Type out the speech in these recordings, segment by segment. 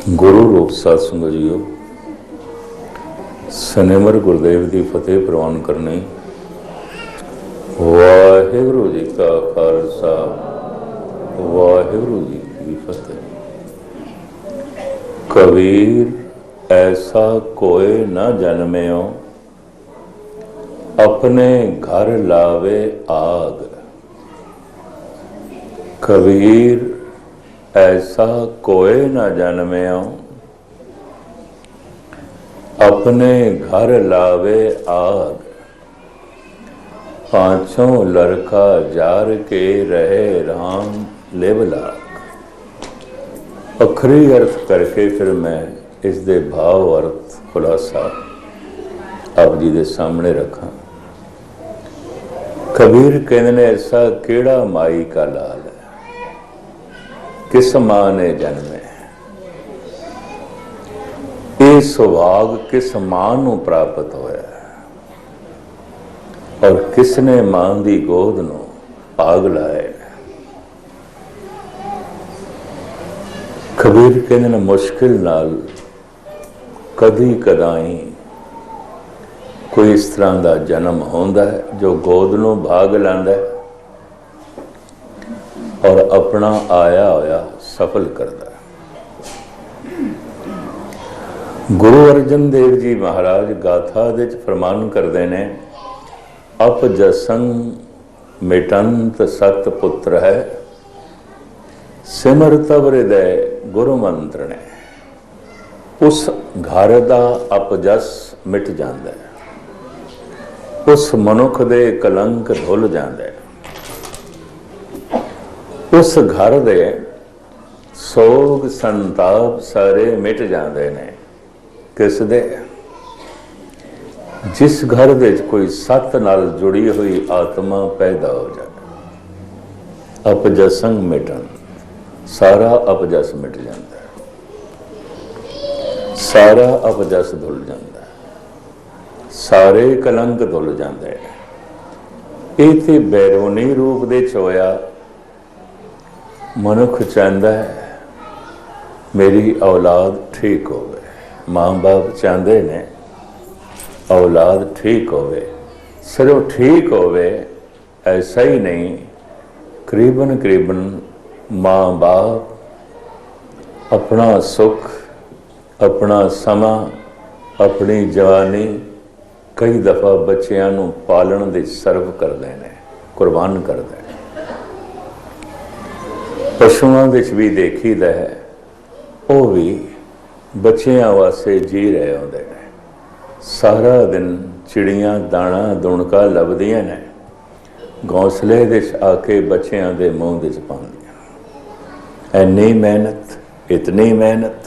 गुरु रूप साध संगत जीओ, सनेमर गुरुदेव की फतेह प्रवान करनी। वाहिगुरु जी का खालसा, वाहिगुरु जी की फतेह। कबीर ऐसा कोई न जन्म्यो, अपने घर लावे आग। कबीर ऐसा कोई न जन्म्यो, अपने घर लावे आग। पांचों लड़का जार के रहे राम लेवलाक। अखरी अर्थ करके फिर मैं इस दे भाव अर्थ खुलासा आप जी दे सामने रखा। कबीर कहते ने ऐसा केड़ा माई का लाल है, किस मां ने जन्मे, ये सुभाग किस मां नू प्राप्त होया और किसने मां दी गोद नू भाग लाए। कबीर कहते ने मुश्किल नाल कदी कदाई कोई इस तरह का जन्म होंदा है जो गोद नू भाग लांदा है और अपना आया होया सफल करता है। गुरु अर्जन देव जी महाराज गाथा दे फरमान करते ने, अप जसंग मिटंत सत पुत्र है, सिमर तब हृदय गुरु मंत्र ने। उस घर दा अपजस मिट जाता है, उस मनुख दे कलंक धुल जाता है, उस घर दे सोग संताप सारे मिट जाते हैं। किस दे? जिस घर दे कोई सत नाल जुड़ी हुई आत्मा पैदा हो जाए। अपजसंग मिटन, सारा अपजस मिट जाता है, सारा अपजस धुल जाता है, सारे कलंक धुल जाते हैं। ये तो बैरोनी रूप दे होया। मनुख चाहता है मेरी औलाद ठीक होवे, माँ बाप चाहते ने औलाद ठीक होवे। सिर्फ ठीक होवे ऐसा ही नहीं, करीबन करीबन माँ बाप अपना सुख, अपना समा, अपनी जवानी कई दफा बच्चों नूं पालन दे सर्व करते हैं, कुर्बान करते हैं। पशुओं भी देखीदा है, वो भी बच्चों वास्ते जी रहे होंदे ने। सारा दिन चिड़ियां दाना दुणका लभदियां ने, घौंसले दे आके बच्चों के मूँह दे पाउंदियां। इन्नी मेहनत, इतनी मेहनत।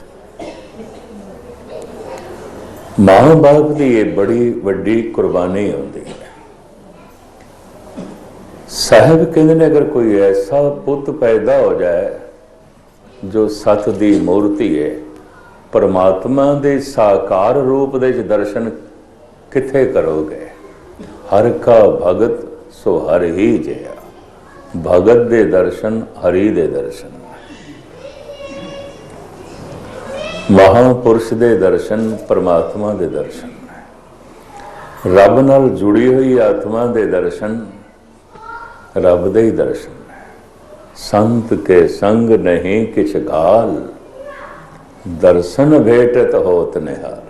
माँ बाप की ये बड़ी वड्डी कुर्बानी होंदी है। साहब कहते हैं अगर कोई ऐसा पुत पैदा हो जाए जो सत दी मूर्ति है, परमात्मा दे साकार रूप दे दर्शन किथे करोगे? हर का भगत सो हर ही जया। भगत दे दर्शन हरि दे दर्शन, महापुरुष दे दर्शन परमात्मा दे दर्शन, रब नाल जुड़ी हुई आत्मा दे दर्शन रब दे ही दर्शन है। संत के संग नहीं किछ गाल, दर्शन भेटत होत निहाल।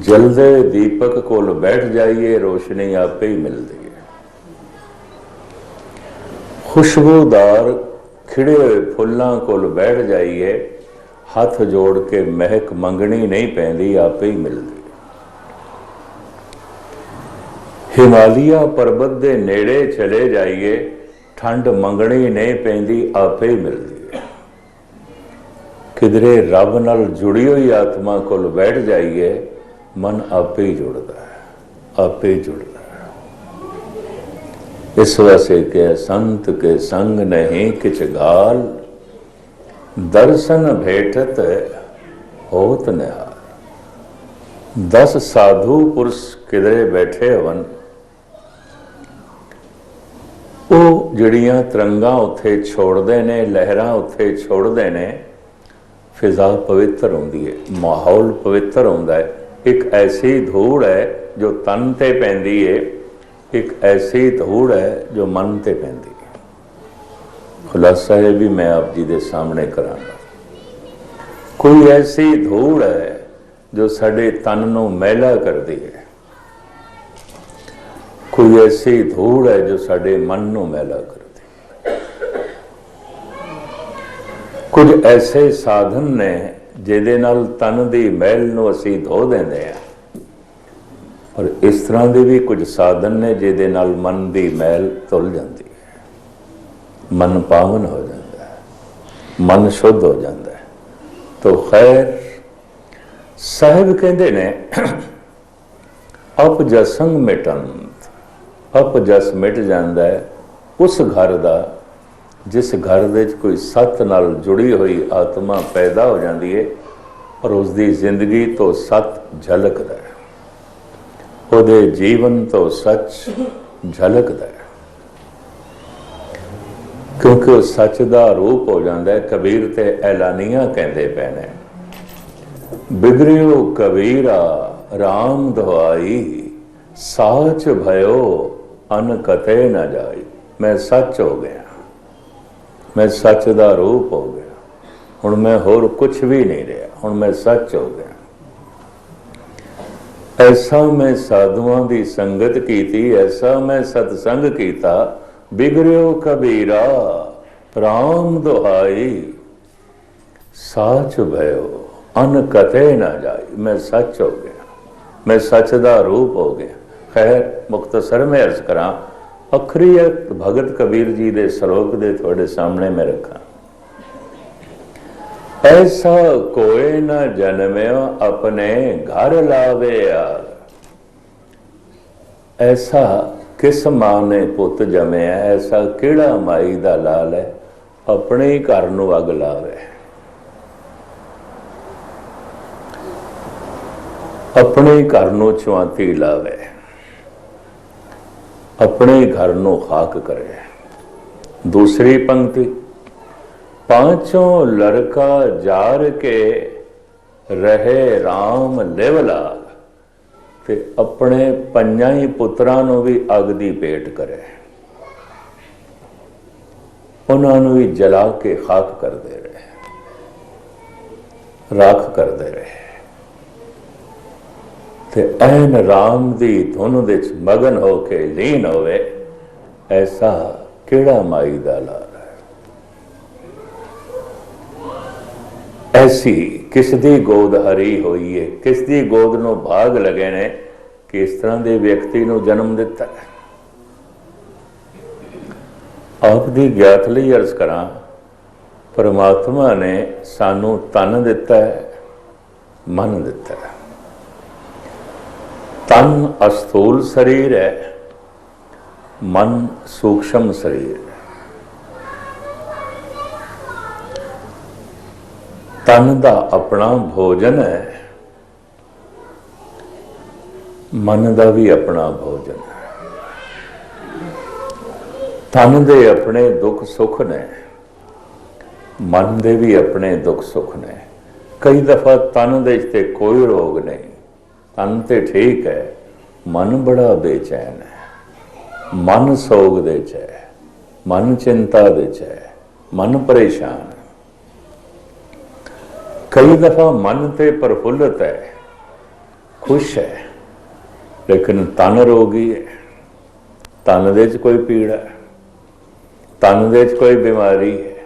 जलदे दीपक कोल बैठ जाइए, रोशनी आपे ही मिलती है। खुशबूदार खिड़े हुए फुल्लां कोल बैठ जाइए, हाथ जोड़ के महक मंगनी नहीं पैंदी, आपे ही मिलती। हिमालय पर्वत के नेड़े चले जाइए, ठंड मंगनी नहीं पैंदी, आपे ही मिलती है। किधरे रब नाल जुड़ी हुई आत्मा को बैठ जाइए, मन आपे ही जुड़ता है, आपे ही जुड़ता है। इस वास्ते के संत के संग नहीं किछ गाल, दर्शन भेटत होत निहाल। 10 साधु पुरुष किधरे बैठे हवन, वो जड़ियां तरंगा उत्थे छोड़ते ने, लहरां उत्थे छोड़ते ने, फिजा पवित्र होंदी है, माहौल पवित्र होंदा है। एक ऐसी धूड़ है जो तन ते पैंदी है, एक ऐसी धूड़ है जो मन ते पैंदी है। खुलासा है भी मैं आप जी दे सामने करांगा। कोई ऐसी धूड़ है जो साडे तन नूं मैला करदी है, कोई ऐसी धूड़ है जो साडे मन नूं मैला करदी है। कुछ ऐसे साधन ने जिहदे नाल तन दी मैल नूं असीं धो दिंदे आ, पर इस तरह के भी कुछ साधन ने जिहदे नाल मन की मैल धुल जाती है, मन पावन हो जाता है, मन शुद्ध हो जाता है। तो खैर साहिब कहते ने अपजसंग मिटंत, अपजस मिट जाता है उस घर का जिस घर दे कोई सत नाल जुड़ी हुई आत्मा पैदा हो जाती है और उसकी जिंदगी तो सत झलकता है, ਉਹਦੇ जीवन तो सच झलकता है, क्योंकि वह सच का रूप हो जाता है। कबीर ते ऐलानिया कहते पे ने, बिगड़ियो कबीरा राम दुहाई, साच भयो अन कते न जाई। मैं सच हो गया, मैं सच का रूप हो गया, हुण मैं होर कुछ भी नहीं रहा, हुण मैं सच हो गया। ऐसा मैं साधुआं की संगत की, ऐसा मैं सतसंग किया, बिगड़ियो कबीरा राम दुहाई, साच भयो अन कते न जाई। मैं सच हो गया, मैं सच का रूप हो गया। खैर मुख्तसर में अर्ज करा, अखरी भगत कबीर जी के श्लोक दे थोड़े सामने में रखा। ऐसा कोई न जन्म्यो अपने घर लावे यार। ऐसा किस मां ने पुत जमया, ऐसा किहड़ा माई दा लाल है अपने ही घर नूं अग लावे, अपने ही घर नूं चुआती लावे, अपने ही घर नूं खाक करे। दूसरी पंक्ति, पांचों लड़का जार के रहे राम लेवलाग, ते अपने पंजां ही पुत्रां नूं भी अग दी भेट करे, उन्होंने भी जला के खाक करते रहे, राख करते रहे। ते ऐन राम दी धुन दे मगन होके लीन होवे, ऐसा किहड़ा माई दा लाल है। ऐसी किस दी गोद हरी हुई है, किस दी गोद नूं भाग लगे ने कि इस तरह के व्यक्ति नूं जन्म दिता है। आप दी ज्ञात लई अर्ज करा, परमात्मा ने सानू तन दिता है, मन दिता है। तन अस्थूल शरीर है, मन सूक्ष्म शरीर है। तन का अपना भोजन है, मन का भी अपना भोजन है। तन दे अपने दुख सुख ने, मन दे भी अपने दुख सुख ने। कई दफा तन दे ते कोई रोग नहीं, तन ते ठीक है, मन बड़ा बेचैन है, मन सोग दे च है, मन चिंता दे च है, मन परेशान है। कई दफा मन ते प्रफुल्लित है, खुश है, लेकिन तन रोगी है, तन दे च कोई पीड़ा है, तन दे च कोई बीमारी है।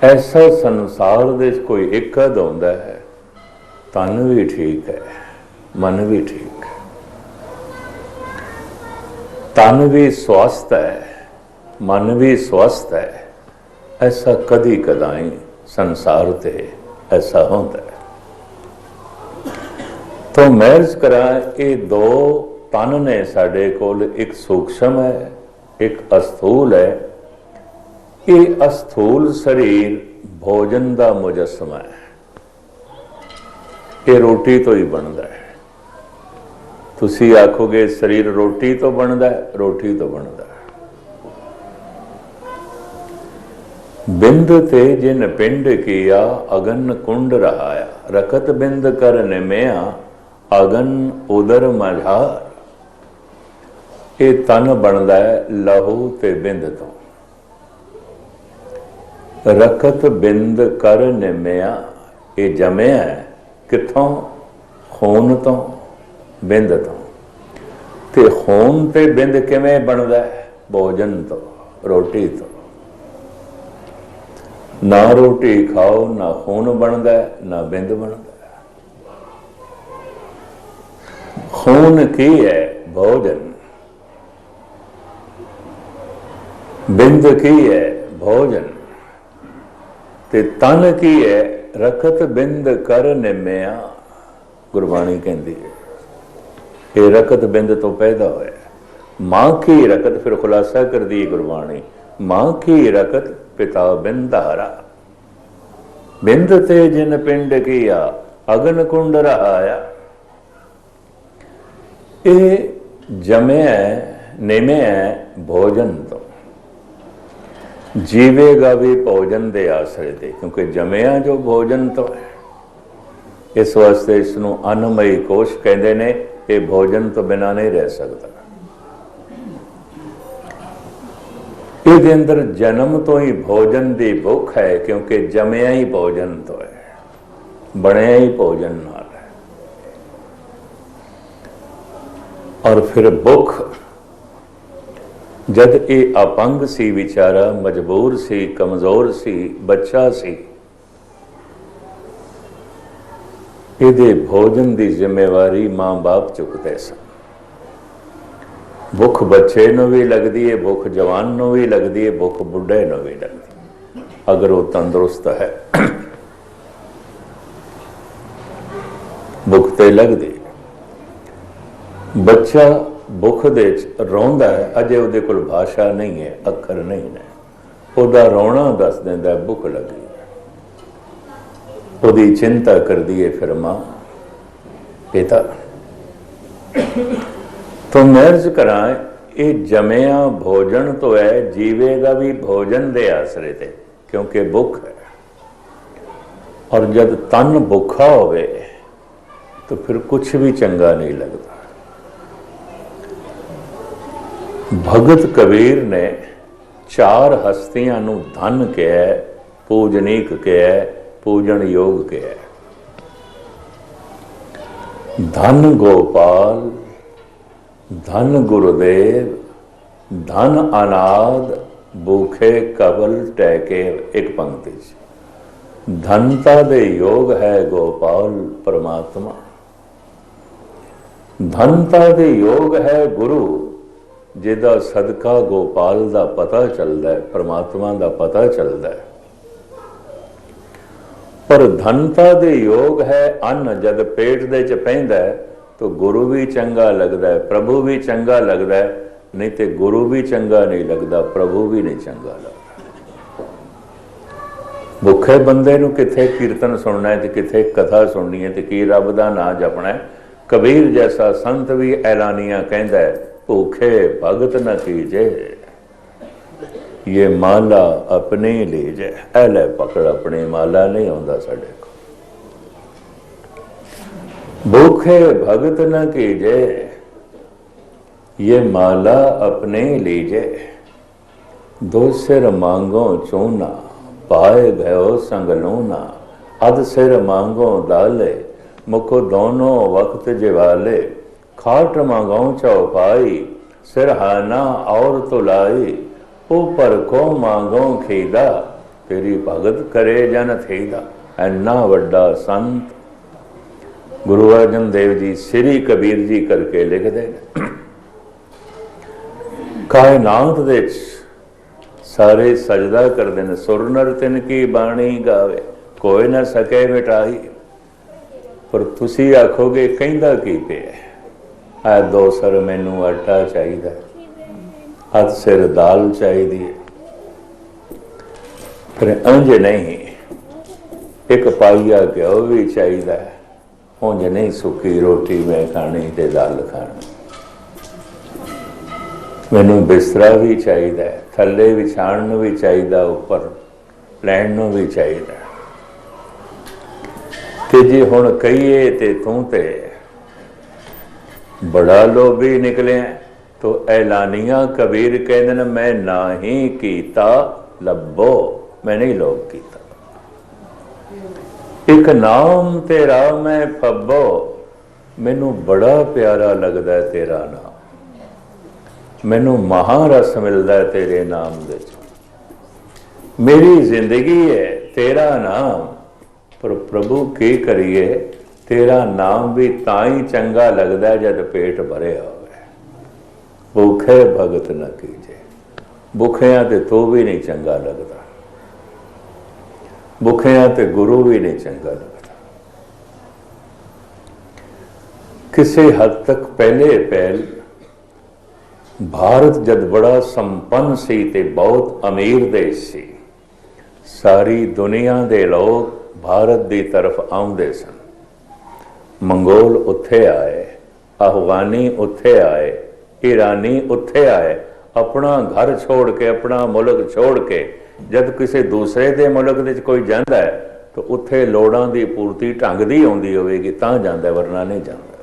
ऐसा संसार दे च कोई इकद होंदा है, तन भी ठीक है, मन भी ठीक है, तन भी स्वस्थ है, मन भी स्वस्थ है। ऐसा कदी कदाई संसार ते ऐसा होता है। तो महर्ज करा, ये दो तन ने साडे कोल, एक सूक्ष्म है, एक अस्थूल है। ये अस्थूल शरीर भोजन का मुजस्समा है, ये रोटी तो ही बनता है। तुसी आखोगे शरीर रोटी तो बनता है, रोटी तो बनता है। बिंद ते जिन पिंड किया अगन कुंड रहाया, रखत बिंद कर निमया अगन उदर मझार। ये तन बनता है लहू ते बिंद तो। रखत बिंद कर निमया, ये जमया है किथों? खून तो, बिंद तो। ते खून ते बिंद किवें बनता है? भोजन तो, रोटी तो। ना रोटी खाओ ना खून बनता है, ना बिंद बनता है। खून की है? भोजन। बिंद की है? भोजन। ते तन की है? रखत बिंद कर निमया। गुरबाणी कहती है ये रखत बिंद तो पैदा होया। मां की रखत, फिर खुलासा कर दी गुरबाणी, मां की रखत पिता बिंदारा। बिंद ते जिन पिंड किया अगन कुंड रहाया। ये जमे निमे भोजन तो, जीवेगा भी भोजन दे आसरे ते, क्योंकि जमया जो भोजन तो है। इस वास्ते इसनों अन्नमयी कोश कहते ने। ये भोजन तो बिना नहीं रह सकता। ਇਹਦੇ अंदर जन्म तो ही भोजन की भुख है, क्योंकि जमया ही भोजन तो है, बनया ही भोजन नाल है। और फिर भुख, जद ये अपंग सी बेचारा, मजबूर सी, कमजोर सी, बच्चा सी, ਇਹਦੇ भोजन की जिम्मेवारी मां बाप चुकते सन। भुख बच्चे नूं भी लगती है, भुख जवान नूं भी लगती है, भुख बुढ़े नूं भी लगती, अगर वो तंदुरुस्त है। भुख ते लगती। बच्चा भुख दे रोंदा है, अजे उहदे कोल भाषा नहीं है, अखर नहीं है, उहदा रोना दस दिंदा है भुख लगी। उहदी चिंता करदी है फिर मां, पिता तो मर्ज कराए। ये जमया भोजन तो है, जीवेगा भी भोजन दे आसरे ते, क्योंकि भुख है। और जब तन भुखा होवे तो फिर कुछ भी चंगा नहीं लगता। भगत कबीर ने चार हस्तियां नूं धन कहा, पूजनीक कहा, पूजन योग कहा। धन गोपाल, धन गुरुदेव, धन अनाद, भूखे कबल टैके। एक पंक्ति धनता दे योग है गोपाल परमात्मा। धनता दे योग है गुरु, जिदा सदका गोपाल दा पता चलता है, परमात्मा दा पता चलता है। पर धनता दे योग है अन्न, जद पेट दे च पैंदा है तो गुरु भी चंगा लगता है, प्रभु भी चंगा लगता है, नहीं तो गुरु भी चंगा नहीं लगता, प्रभु भी नहीं चंगा लगता। भुखे बंदे नूं किथे कीर्तन सुनना है, तो किथे कथा सुननी है, तो की रब दा नाम जपना है। कबीर जैसा संत भी ऐलानिया कहता है, भूखे भगत न कीजे, ये माला अपने लीजे। ऐले पकड़ अपनी माला, नहीं आंदा साडे को। भूखे भगत न कीजे, ये माला अपने लीजे। दो सिर मांगो चूना, पाए गयो संग लूना। अध सिर मांगो दाले, मुख दोनों वक्त जिवाले। खाट मांगो चौपाई, सिरहाना और तुलाई। ऊपर को मांगो खीदा, तेरी भगत करे जन थीदा। ऐना वड्डा संत गुरु अर्जन देव जी श्री कबीर जी करके लिखते हैं। कायनात दे सारे सजदा करते हैं, सुर नर तिन की बाणी गावे, कोई ना सके मिटाई। पर तुसी आखोगे कहंदा की पिया, आ दो सर मैनू आटा चाहिए, हथ सिर दाल चाहिए। फिर अंज नहीं, एक पाइया घ्यो भी चाहिए, उंज नहीं सुखी रोटी मैं खानी ते दाल खानी। मैनू बिस्तरा भी चाहिए, थले विछाण भी चाहिए, उपर ਲੈਣ ਨੂੰ ਵੀ ਚਾਹੀਦਾ। ਤੇ ਜੇ ਹੁਣ ਕਹੀਏ ਤੇ ਤੂੰ ਤੇ बड़ा लोभी निकले तो ऐलानिया कबीर कहते न मैं ना ही कीता लभो, मैं नहीं लोभ कीता। एक नाम तेरा मैं फब्बो, मैनू बड़ा प्यारा लगता है तेरा नाम, मैनू महारस मिलता है तेरे नाम दे। मेरी जिंदगी है तेरा नाम, पर प्रभु की करिए तेरा नाम भी ताई चंगा लगता है जब पेट भरे होवे। भूखे भगत न कीजे, भुखिया ते तू भी नहीं चंगा लगता, भुखिया ते गुरु भी नहीं चंगा लगता। किसी हद तक पहले पहल भारत जद बड़ा संपन्न सी ते बहुत अमीर देश सी, सारी दुनिया दे लोग भारत की तरफ आउंदे सन। मंगोल उत्थे आए, अफगानी उत्थे आए, ईरानी उत्थे आए, अपना घर छोड़ के अपना मुल्क छोड़ के जब किसी दूसरे के मुल्क दे कोई जाता है तो उत्थे लोड़ां दी पूर्ति ढंग दी आउंदी होवेगी तां जांदा, वरना नहीं जाता।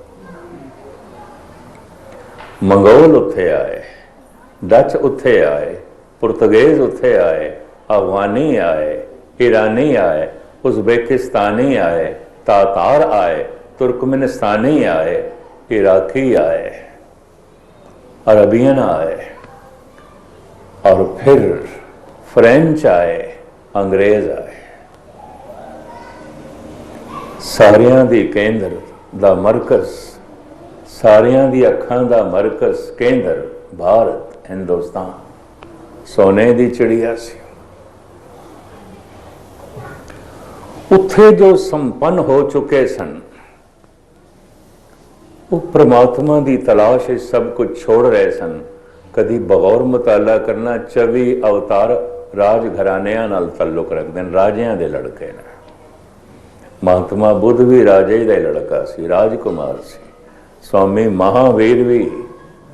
मंगोल उत्थे आए, डच उत्थे आए, पुर्तगेज उत्थे आए, अफगानी आए, ईरानी आए, उज़्बेकिस्तानी आए, तातार आए, तुर्कमेनिस्तानी आए, इराकी आए, अरबियन आए, और फिर फ्रेंच आए, अंग्रेज आए। सारियां दी केंद्र दा मरकज, सारियां दी अखां दा मरकज केंद्र भारत, हिंदुस्तान सोने दी चिड़िया सी। उत्थे जो संपन्न हो चुके सन वो परमात्मा की तलाश सब कुछ छोड़ रहे सन। कभी बगौर मुताला करना 24 अवतार राज घरानियां नाल ताल्लुक रखते हैं, राजियां दे लड़के ने। महात्मा बुद्ध भी राजे का लड़का सी, राजकुमार सी। स्वामी महावीर भी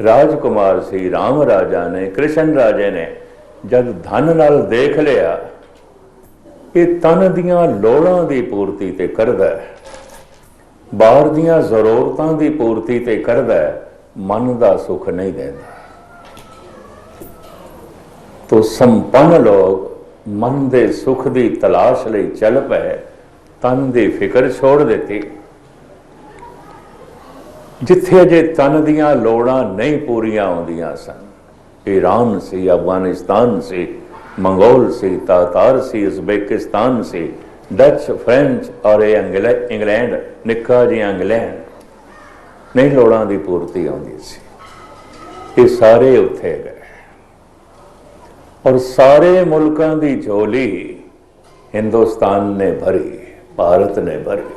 राजकुमार सी। राम राजा ने, कृष्ण राजे ने जब धन नाल देख लिया ये तन दियां लोड़ां दी पूर्ति ते करदा है, बाहर दियां जरूरतां दी पूर्ति ते करदा है, मन दा सुख नहीं देता। तो संपन्न लोग मन दे सुख दी तलाश लई चल पे, तन दी फिक्र छोड़ देती। जिथे अजे तन दियां लोड़ां नहीं पूरियां होंदियां सन, ईरान सी, अफगानिस्तान सी, मंगोल सी, तातार सी, उज़्बेकिस्तान सी, डच, फ्रेंच और इंग्लैंड, निक्का जी इंग्लैंड नहीं लोड़ां दी पूर्ति आउंदी सी। ये सारे उत्थे गए और सारे मुल्कां दी झोली हिंदुस्तान ने भरी, भारत ने भरी।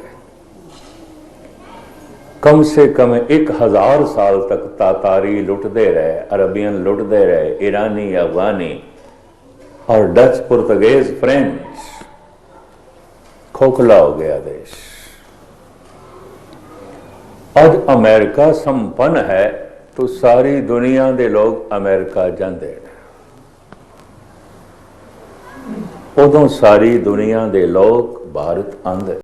कम से कम 1000 साल तक तातारी लुटते रहे, अरबियन लुटते रहे, ईरानी, अफगानी और डच, पुर्तगेज, फ्रेंच। खोखला हो गया देश। आज अमेरिका संपन्न है तो सारी दुनिया के लोग अमेरिका जाते हैं। उदों सारी दुनिया के लोग भारत आंदे।